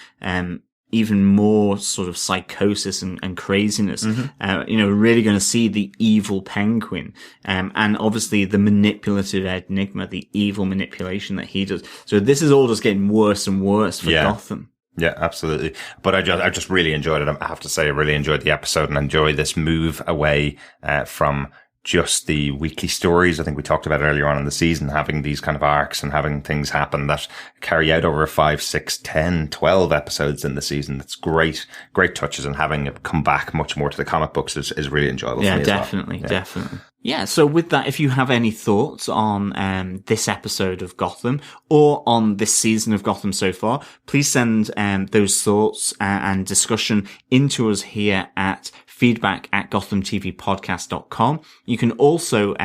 even more sort of psychosis and craziness. Really going to see the evil Penguin, and obviously the manipulative Enigma, the evil manipulation that he does. So this is all just getting worse and worse for Gotham. Yeah, absolutely. But I just really enjoyed it. I have to say, I really enjoyed the episode and enjoy this move away from just the weekly stories. I think we talked about earlier on in the season, having these kind of arcs and having things happen that carry out over 5, 6, 10, 12 episodes in the season. That's great touches, and having it come back much more to the comic books is really enjoyable. Yeah, for me definitely, as well. definitely. Yeah, so with that, if you have any thoughts on this episode of Gotham or on this season of Gotham so far, please send those thoughts and discussion into us here at feedback@gothamtvpodcast.com. You can also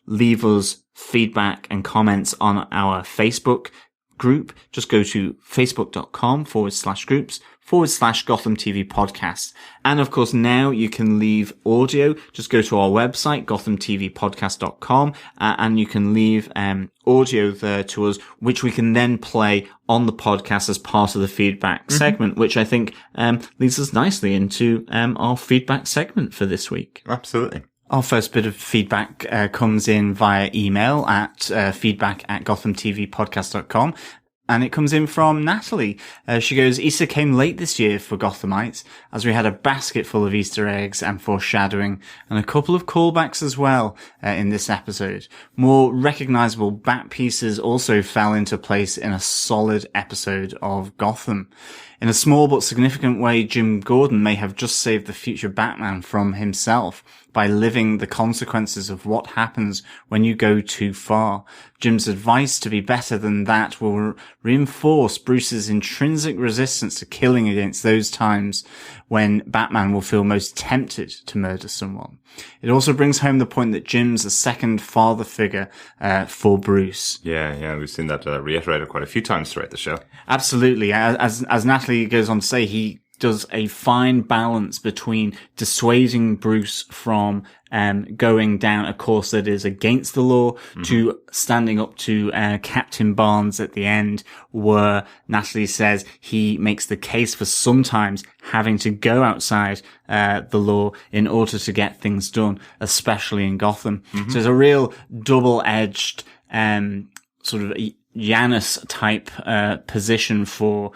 leave us feedback and comments on our Facebook group. Just go to facebook.com/groups/Gotham TV Podcast. And of course, now you can leave audio. Just go to our website, gothamtvpodcast.com, and you can leave audio there to us, which we can then play on the podcast as part of the feedback segment, which I think leads us nicely into our feedback segment for this week. Absolutely. Our first bit of feedback comes in via email at feedback@gothamtvpodcast.com. And it comes in from Natalie. She goes, Easter came late this year for Gothamites, as we had a basket full of Easter eggs and foreshadowing, and a couple of callbacks as well in this episode. More recognizable Bat pieces also fell into place in a solid episode of Gotham. In a small but significant way, Jim Gordon may have just saved the future Batman from himself by living the consequences of what happens when you go too far. Jim's advice to be better than that will reinforce Bruce's intrinsic resistance to killing against those times when Batman will feel most tempted to murder someone. It also brings home the point that Jim's a second father figure for Bruce. Yeah, we've seen that reiterated quite a few times throughout the show. Absolutely. As Natalie goes on to say, he does a fine balance between dissuading Bruce from going down a course that is against the law to standing up to Captain Barnes at the end, where Natalie says he makes the case for sometimes having to go outside the law in order to get things done, especially in Gotham. So it's a real double-edged sort of Janus type position for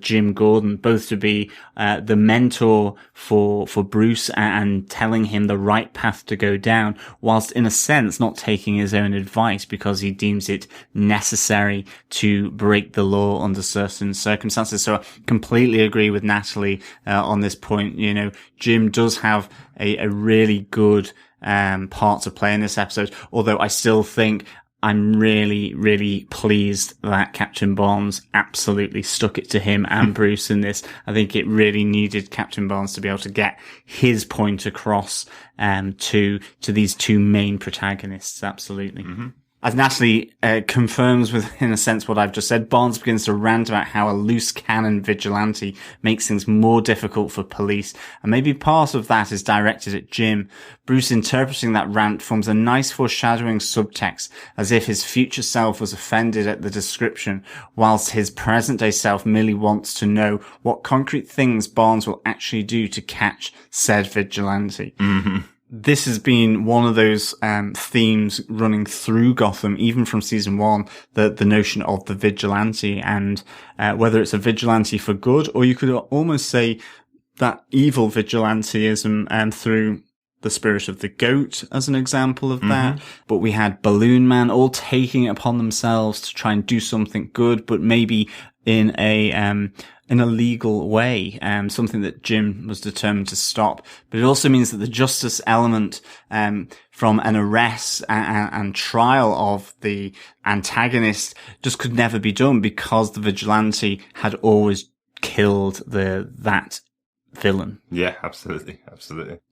Jim Gordon, both to be the mentor for Bruce and telling him the right path to go down, whilst in a sense not taking his own advice because he deems it necessary to break the law under certain circumstances. So I completely agree with Natalie on this point. You know, Jim does have a really good part to play in this episode, although I still think I'm really, really pleased that Captain Barnes absolutely stuck it to him and Bruce in this. I think it really needed Captain Barnes to be able to get his point across to these two main protagonists. Absolutely. Mm-hmm. As Natalie confirms in a sense what I've just said, Barnes begins to rant about how a loose cannon vigilante makes things more difficult for police, and maybe part of that is directed at Jim. Bruce interpreting that rant forms a nice foreshadowing subtext, as if his future self was offended at the description, whilst his present-day self merely wants to know what concrete things Barnes will actually do to catch said vigilante. Mm-hmm. This has been one of those themes running through Gotham, even from season 1, the notion of the vigilante, and whether it's a vigilante for good, or you could almost say that evil vigilanteism through the spirit of the goat as an example of that. Mm-hmm. But we had Balloon Man all taking it upon themselves to try and do something good, but maybe in a legal way, something that Jim was determined to stop. But it also means that the justice element, from an arrest and trial of the antagonist just could never be done, because the vigilante had always killed that villain. Yeah, absolutely.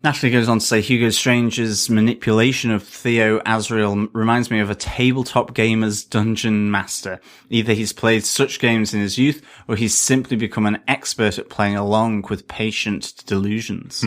Natalie goes on to say Hugo Strange's manipulation of Theo Azrael reminds me of a tabletop gamer's dungeon master. Either he's played such games in his youth, or he's simply become an expert at playing along with patient delusions.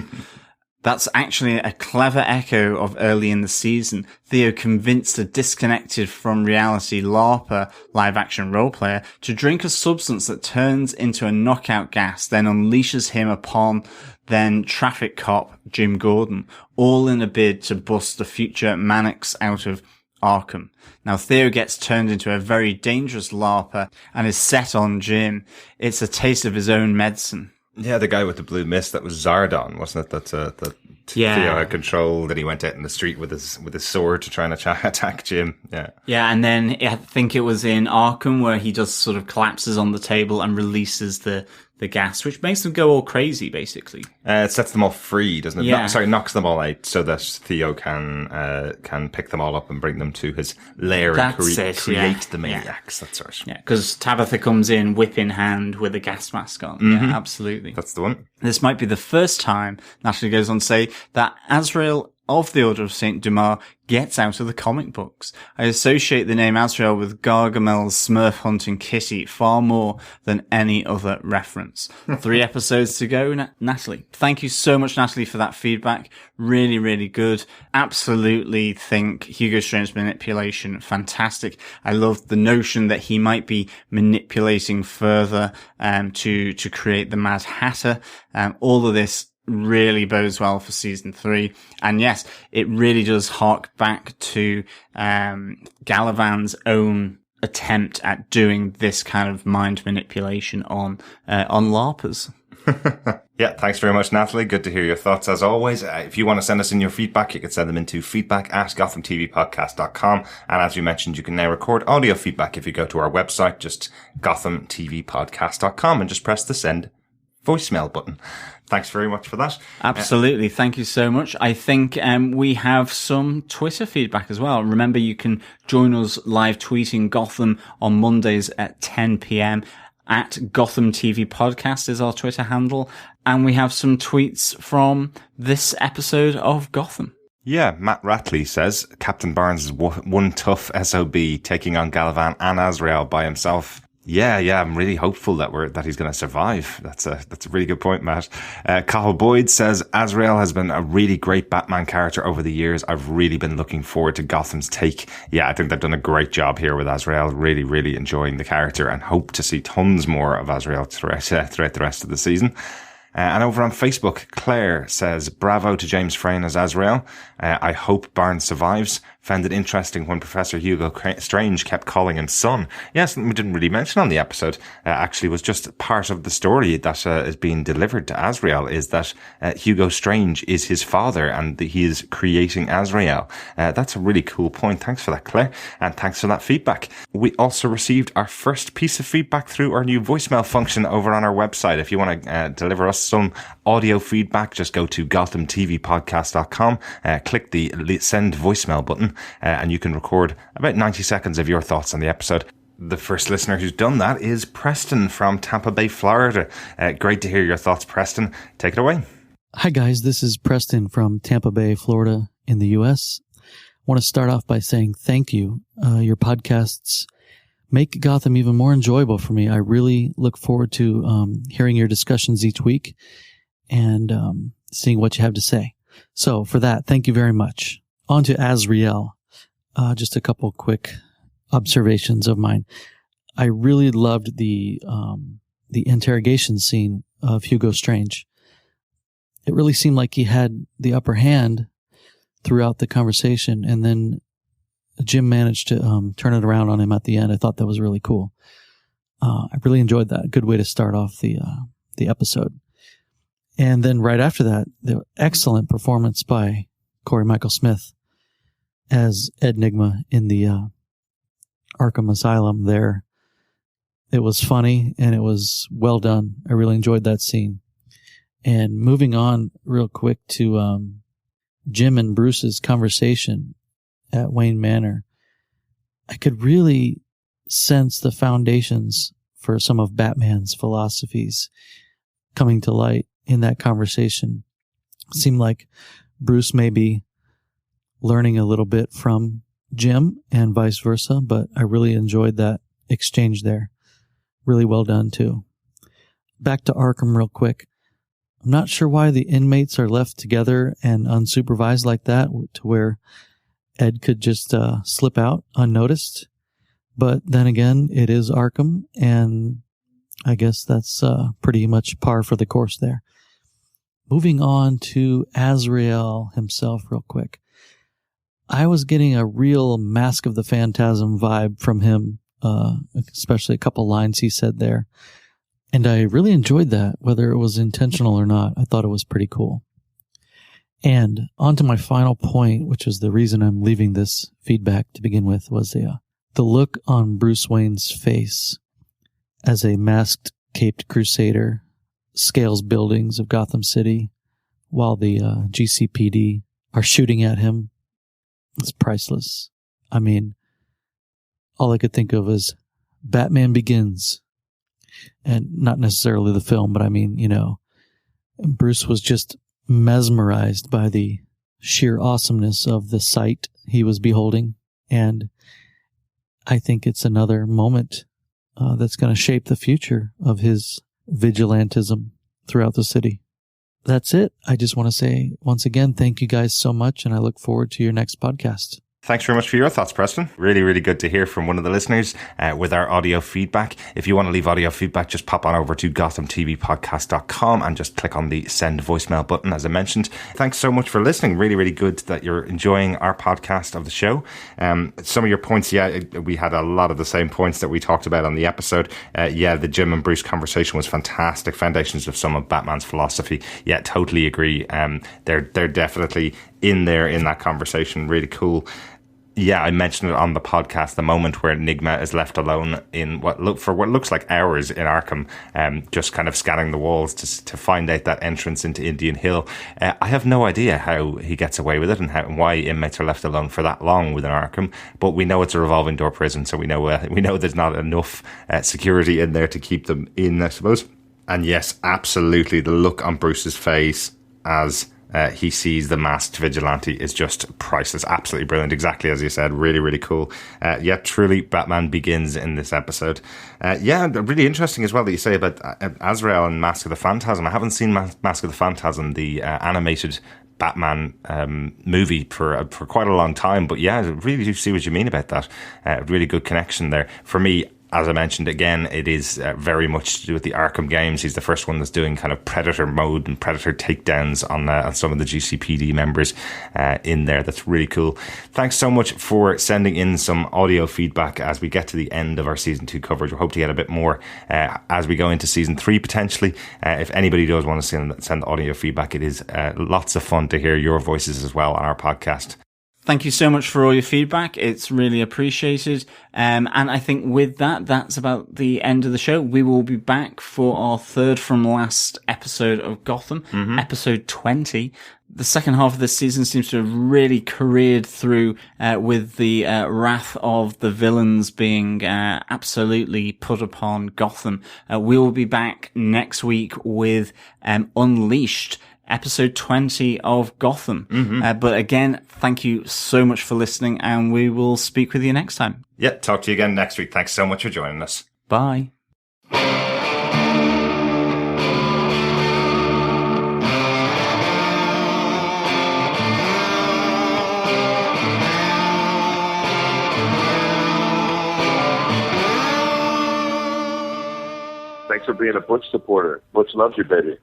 That's actually a clever echo of early in the season. Theo convinced a disconnected from reality LARPer, live-action role-player, to drink a substance that turns into a knockout gas, then unleashes him upon then traffic cop Jim Gordon, all in a bid to bust the future Mannix out of Arkham. Now, Theo gets turned into a very dangerous LARPer and is set on Jim. It's a taste of his own medicine. Yeah, the guy with the blue mist, that was Zardon, wasn't it? That Theo had control, that he went out in the street with his sword to try and attack Jim. Yeah, and then I think it was in Arkham where he just sort of collapses on the table and releases the gas, which makes them go all crazy, basically. It sets them all free, doesn't it? Yeah. Knocks them all out so that Theo can pick them all up and bring them to his lair and create the maniacs. That sort. Yeah, because Tabitha comes in whip in hand with a gas mask on. Mm-hmm. Yeah, absolutely. That's the one. This might be the first time, Natalie goes on to say, that Azrael of the Order of St. Dumas gets out of the comic books. I associate the name Azrael with Gargamel's Smurf hunting kitty far more than any other reference. 3 episodes to go, Natalie. Thank you so much, Natalie, for that feedback. Really, really good. Absolutely think Hugo Strange's manipulation fantastic. I love the notion that he might be manipulating further to create the Mad Hatter. All of this really bodes well for season 3. And yes, it really does hark back to Galavan's own attempt at doing this kind of mind manipulation on LARPers. Yeah, thanks very much, Natalie. Good to hear your thoughts as always. If you want to send us in your feedback, you can send them into feedback@gothamtvpodcast.com. And as we mentioned, you can now record audio feedback if you go to our website, just gothamtvpodcast.com, and just press the send voicemail button. Thanks very much for that. Absolutely. Thank you so much. I think we have some Twitter feedback as well. Remember, you can join us live tweeting Gotham on Mondays at 10 p.m. at Gotham TV Podcast is our Twitter handle. And we have some tweets from this episode of Gotham. Yeah, Matt Ratley says, Captain Barnes is one tough SOB taking on Galavan and Azrael by himself. Yeah, I'm really hopeful that he's going to survive. That's a really good point, Matt. Cahill Boyd says, Azrael has been a really great Batman character over the years. I've really been looking forward to Gotham's take. Yeah, I think they've done a great job here with Azrael. Really, really enjoying the character and hope to see tons more of Azrael throughout the rest of the season. And over on Facebook, Claire says, bravo to James Frayne as Azrael. I hope Barnes survives. Found it interesting when Professor Hugo Strange kept calling him son. Yes, we didn't really mention on the episode, actually was just part of the story that is being delivered to Azrael, is that Hugo Strange is his father and he is creating Azrael. That's a really cool point. Thanks for that, Claire. And thanks for that feedback. We also received our first piece of feedback through our new voicemail function over on our website. If you want to deliver us some audio feedback, just go to gothamtvpodcast.com, click the send voicemail button, button, and you can record about 90 seconds of your thoughts on the episode. The first listener who's done that is Preston from Tampa Bay, Florida. Great to hear your thoughts, Preston. Take it away. Hi, guys. This is Preston from Tampa Bay, Florida in the U.S. I want to start off by saying thank you. Your podcasts make Gotham even more enjoyable for me. I really look forward to hearing your discussions each week and seeing what you have to say. So for that, thank you very much. On to Azrael. Just a couple quick observations of mine. I really loved the interrogation scene of Hugo Strange. It really seemed like he had the upper hand throughout the conversation, and then Jim managed to turn it around on him at the end. I thought that was really cool. I really enjoyed that. Good way to start off the episode. And then right after that, the excellent performance by Corey Michael Smith as Ed Nygma in the Arkham Asylum there. It was funny and it was well done. I really enjoyed that scene. And moving on real quick to Jim and Bruce's conversation at Wayne Manor, I could really sense the foundations for some of Batman's philosophies coming to light in that conversation. It seemed like Bruce may be learning a little bit from Jim and vice versa, but I really enjoyed that exchange there. Really well done too. Back to Arkham real quick. I'm not sure why the inmates are left together and unsupervised like that, to where Ed could just slip out unnoticed. But then again, it is Arkham, and I guess that's pretty much par for the course there. Moving on to Azrael himself real quick. I was getting a real Mask of the Phantasm vibe from him, especially a couple lines he said there. And I really enjoyed that, whether it was intentional or not. I thought it was pretty cool. And on to my final point, which is the reason I'm leaving this feedback to begin with, was the look on Bruce Wayne's face as a masked, caped crusader scales buildings of Gotham City while the GCPD are shooting at him. It's priceless. I mean, all I could think of is Batman Begins. And not necessarily the film, but I mean, Bruce was just mesmerized by the sheer awesomeness of the sight he was beholding. And I think it's another moment that's going to shape the future of his vigilantism throughout the city. That's it. I just want to say once again, thank you guys so much, and I look forward to your next podcast. Thanks very much for your thoughts, Preston. Really, really good to hear from one of the listeners with our audio feedback. If you want to leave audio feedback, just pop on over to GothamTVPodcast.com and just click on the send voicemail button, as I mentioned. Thanks so much for listening. Really, really good that you're enjoying our podcast of the show. Some of your points, we had a lot of the same points that we talked about on the episode. The Jim and Bruce conversation was fantastic. Foundations of some of Batman's philosophy. Yeah, totally agree. They're definitely in there in that conversation. Really cool. Yeah, I mentioned it on the podcast, the moment where Nygma is left alone in what looks like hours in Arkham, just kind of scanning the walls to find out that entrance into Indian Hill. I have no idea how he gets away with it and why inmates are left alone for that long within Arkham, but we know it's a revolving door prison, so we know there's not enough security in there to keep them in, I suppose. And yes, absolutely, the look on Bruce's face as he sees the masked vigilante is just priceless. Absolutely brilliant. Exactly as you said. Really, really cool. Truly, Batman Begins in this episode. Really interesting as well that you say about Azrael and Mask of the Phantasm. I haven't seen Mask of the Phantasm, the animated Batman movie for quite a long time. But yeah, I really do see what you mean about that. Really good connection there. For me, as I mentioned, again, it is very much to do with the Arkham games. He's the first one that's doing kind of Predator mode and Predator takedowns on some of the GCPD members in there. That's really cool. Thanks so much for sending in some audio feedback as we get to the end of our Season 2 coverage. We hope to get a bit more as we go into Season 3 potentially. If anybody does want to send audio feedback, it is lots of fun to hear your voices as well on our podcast. Thank you so much for all your feedback. It's really appreciated. And I think with that, that's about the end of the show. We will be back for our third from last episode of Gotham, episode 20. The second half of this season seems to have really careered through with the wrath of the villains being absolutely put upon Gotham. We will be back next week with Unleashed, episode 20 of Gotham. But again, thank you so much for listening, and we will speak with you next time. Yeah, talk to you again next week. Thanks so much for joining us. Bye. Thanks for being a Butch supporter. Butch loves you, baby.